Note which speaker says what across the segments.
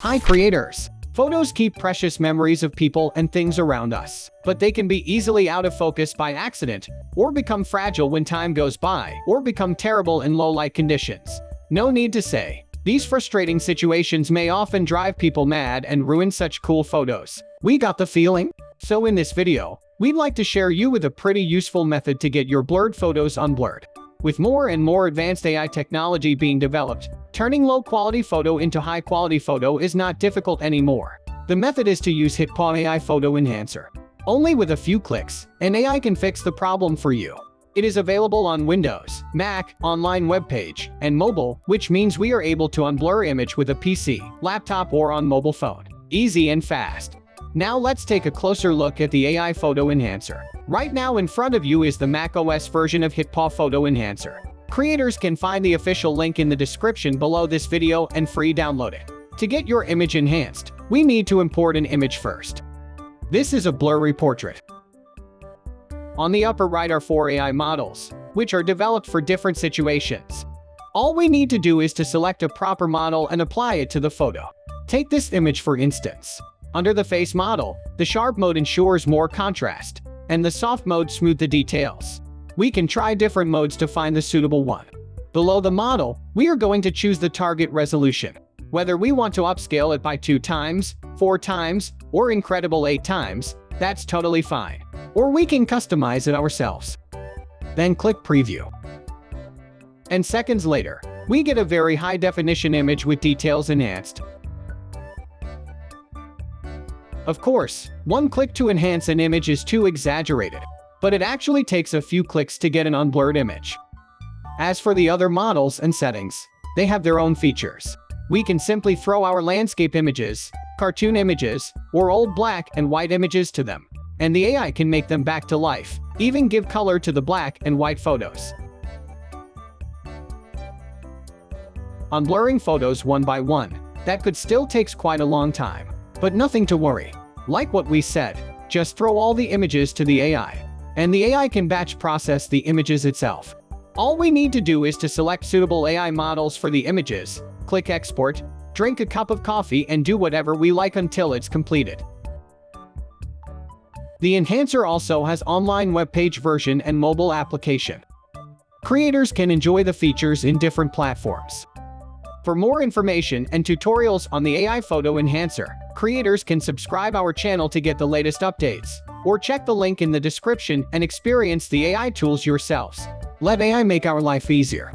Speaker 1: Hi creators! Photos keep precious memories of people and things around us, but they can be easily out of focus by accident, or become fragile when time goes by, or become terrible in low light conditions. No need to say, these frustrating situations may often drive people mad and ruin such cool photos. We got the feeling? So in this video, we'd like to share you with a pretty useful method to get your blurred photos unblurred. With more and more advanced AI technology being developed, turning low-quality photo into high-quality photo is not difficult anymore. The method is to use HitPaw AI Photo Enhancer. Only with a few clicks, an AI can fix the problem for you. It is available on Windows, Mac, online web page, and mobile, which means we are able to unblur image with a PC, laptop, or on mobile phone. Easy and fast. Now let's take a closer look at the AI Photo Enhancer. Right now in front of you is the macOS version of HitPaw Photo Enhancer. Creators can find the official link in the description below this video and free download it. To get your image enhanced, we need to import an image first. This is a blurry portrait. On the upper right are 4 AI models, which are developed for different situations. All we need to do is to select a proper model and apply it to the photo. Take this image for instance. Under the face model, the sharp mode ensures more contrast, and the soft mode smooths the details. We can try different modes to find the suitable one. Below the model, we are going to choose the target resolution. Whether we want to upscale it by 2 times, 4 times, or incredible 8 times, that's totally fine. Or we can customize it ourselves. Then click Preview. And seconds later, we get a very high-definition image with details enhanced. Of course, one click to enhance an image is too exaggerated, but it actually takes a few clicks to get an unblurred image. As for the other models and settings, they have their own features. We can simply throw our landscape images, cartoon images, or old black and white images to them, and the AI can make them back to life, even give color to the black and white photos. Unblurring photos one by one, that could still takes quite a long time. But nothing to worry. Like what we said, just throw all the images to the AI, and the AI can batch process the images itself. All we need to do is to select suitable AI models for the images, click Export, drink a cup of coffee, and do whatever we like until it's completed. The enhancer also has online web page version and mobile application. Creators can enjoy the features in different platforms. For more information and tutorials on the AI Photo Enhancer, creators can subscribe our channel to get the latest updates, or check the link in the description and experience the AI tools yourselves. Let AI make our life easier.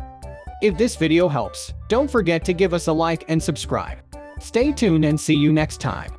Speaker 1: If this video helps, don't forget to give us a like and subscribe. Stay tuned and see you next time.